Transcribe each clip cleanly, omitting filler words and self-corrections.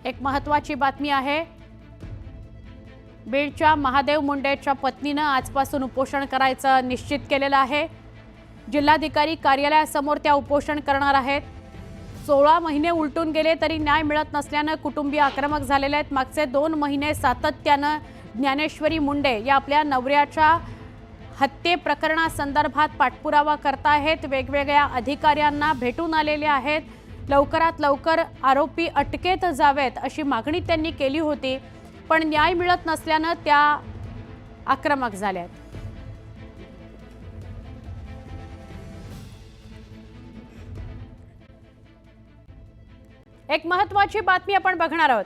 एक महत्त्वाची बातमी आहे। बीडच्या महादेव मुंडेच्या पत्नीने आजपासून उपोषण करायचं निश्चित केलेलं आहे। जिल्हाधिकारी कार्यालयासमोर त्या उपोषण करणार आहेत। 16 महिने उलटून गेले तरी न्याय मिळत नसल्याने कुटुंबीय आक्रमक झालेले आहेत। मागचे 2 महिने सातत्याने ज्ञानेश्वरी मुंडे या आपल्या नवऱ्याच्या हत्ये प्रकरणासंदर्भात पाठपुरावा करतायत। वेगवेगळ्या अधिकाऱ्यांना भेटून आलेले आहेत। लवकरात लवकर आरोपी अटकेत जावेत अशी मागणी त्यांनी केली होती, पण न्याय मिळत नसल्याने त्या आक्रमक झाल्यात। एक महत्त्वाची बातमी आपण बघणार आहोत।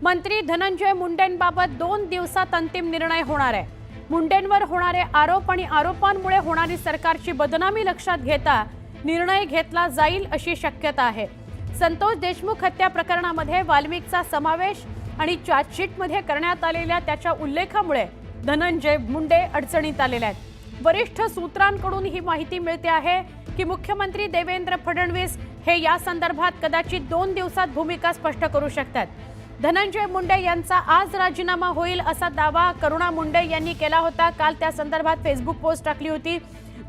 मंत्री धनंजय मुंडेंबाबत 2 दिवसात अंतिम निर्णय होणार आहे। मुंडेंवर होणारे आरोप आणि आरोपांमुळे होणारी सरकारची बदनामी लक्षात घेता निर्णय घेतला जाईल अशी शक्यता आहे। संतोष देशमुख हत्या प्रकरणामध्ये वाल्मिकचा समावेश आणि चार्जशीटमध्ये करण्यात आलेल्या त्याच्या उल्लेखामुळे धनंजय मुंडे अडचणीत आलेले आहेत। वरिष्ठ सूत्रांकडून ही माहिती मिळते आहे की मुख्यमंत्री देवेंद्र फडणवीस हे या संदर्भात कदाचित 2 दिवसात भूमिका स्पष्ट करू शकतात। धनंजय मुंडे यांचा आज राजीनामा होईल असा दावा करुणा मुंडे यांनी केला होता। काल त्या संदर्भात फेसबुक पोस्ट टाकली होती।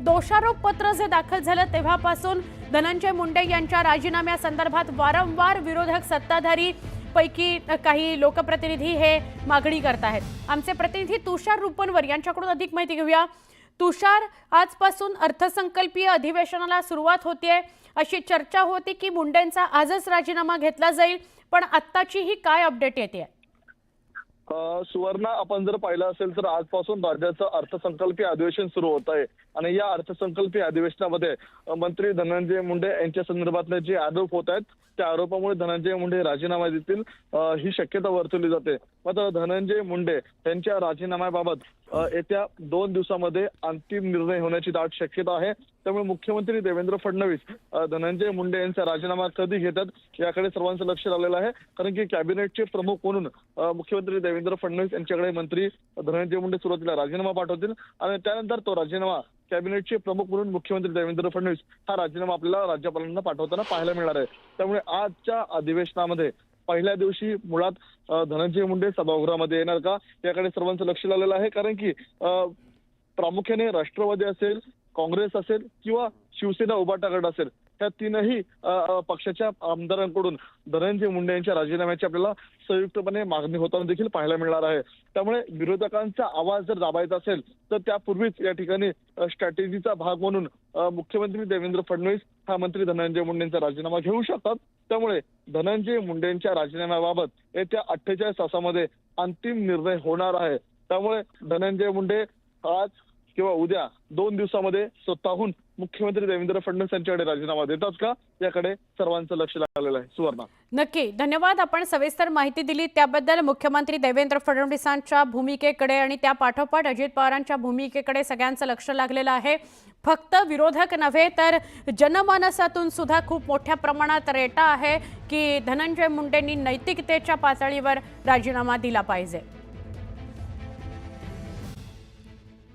दोषारोप पत्र जे दाखल झालं तेव्हापासून धनंजय मुंडे यांच्या राजीनाम्यासंदर्भात वारंवार विरोधक सत्ताधारी पैकी काही लोकप्रतिनिधी हे मागणी करत आहेत। आमचे प्रतिनिधी तुषार रुपनवर यांच्याकडून अधिक माहिती घेऊया। तुषार, आजपासून अर्थसंकल्पीय अधिवेशनाला सुरुवात होतीये, अशी चर्चा होती की मुंडेंचा आजच राजीनामा घेतला जाईल, पण आत्ताची ही काय अपडेट येते? सुवर्णा, आपण जर पाहिलं असेल तर आजपासून राज्याचं अर्थसंकल्पीय अधिवेशन सुरू होत आहे आणि या अर्थसंकल्पीय अधिवेशनामध्ये मंत्री धनंजय मुंडे यांच्या संदर्भातले जे आरोप होत आहेत त्या आरोपामुळे धनंजय मुंडे राजीनामा देतील ही शक्यता वर्तवली जाते। मात्र धनंजय मुंडे यांच्या राजीनाम्याबाबत येत्या 2 दिवसामध्ये अंतिम निर्णय होण्याची दाट शक्यता आहे। त्यामुळे मुख्यमंत्री देवेंद्र फडणवीस धनंजय मुंडे यांचा राजीनामा कधी घेतात याकडे सर्वांचं लक्ष लागलेलं आहे, कारण की कॅबिनेटचे प्रमुख म्हणून मुख्यमंत्री देवेंद्र फडणवीस यांच्याकडे मंत्री धनंजय मुंडे सुरुवातीला राजीनामा पाठवतील आणि त्यानंतर तो राजीनामा कॅबिनेटचे प्रमुख म्हणून मुख्यमंत्री देवेंद्र फडणवीस हा राजीनामा आपल्याला राज्यपालांना पाठवताना पाहायला मिळणार आहे। त्यामुळे आजच्या अधिवेशनामध्ये पहिल्या दिवशी मुळात धनंजय मुंडे सभागृहामध्ये येणार का याकडे सर्वांचं लक्ष लागलेलं आहे, कारण की प्रामुख्याने राष्ट्रवादी असेल, काँग्रेस असेल किंवा शिवसेना उभाटा गट असेल, त्या तीनही पक्षाच्या आमदारांकडून धनंजय मुंडे यांच्या राजीनाम्याची आपल्याला संयुक्तपणे मागणी होताना देखील पाहायला मिळणार आहे। त्यामुळे विरोधकांचा आवाज जर दाबायचा असेल तर त्यापूर्वीच या ठिकाणी स्ट्रॅटेजीचा भाग म्हणून मुख्यमंत्री देवेंद्र फडणवीस हा मंत्री धनंजय मुंडेंचा राजीनामा घेऊ शकतात। त्यामुळे धनंजय मुंडेंच्या राजीनाम्याबाबत येत्या 48 तासामध्ये अंतिम निर्णय होणार आहे। त्यामुळे धनंजय मुंडे आज किंवा उद्या 2 दिवसामध्ये स्वतःहून मुख्यमंत्री देवेंद्र फडणवीस यांच्याकडे राजीनामा देतात का याकडे सर्वांचं लक्ष लागलेलं आहे। सुवर्णा, नक्की धन्यवाद। आपण सविस्तर माहिती दिली त्याबद्दल। मुख्यमंत्री देवेंद्र फडणवीसांच्या भूमिकेकडे आणि त्या पाठोपाठ अजित पवारांच्या भूमिकेकडे सगळ्यांचं लक्ष लागलेलं आहे। फक्त विरोधक नव्हे तर जनमानसातून सुद्धा खूप मोठ्या प्रमाणात रेटा आहे की धनंजय मुंडेंनी नैतिकतेच्या पातळीवर राजीनामा दिला पाहिजे।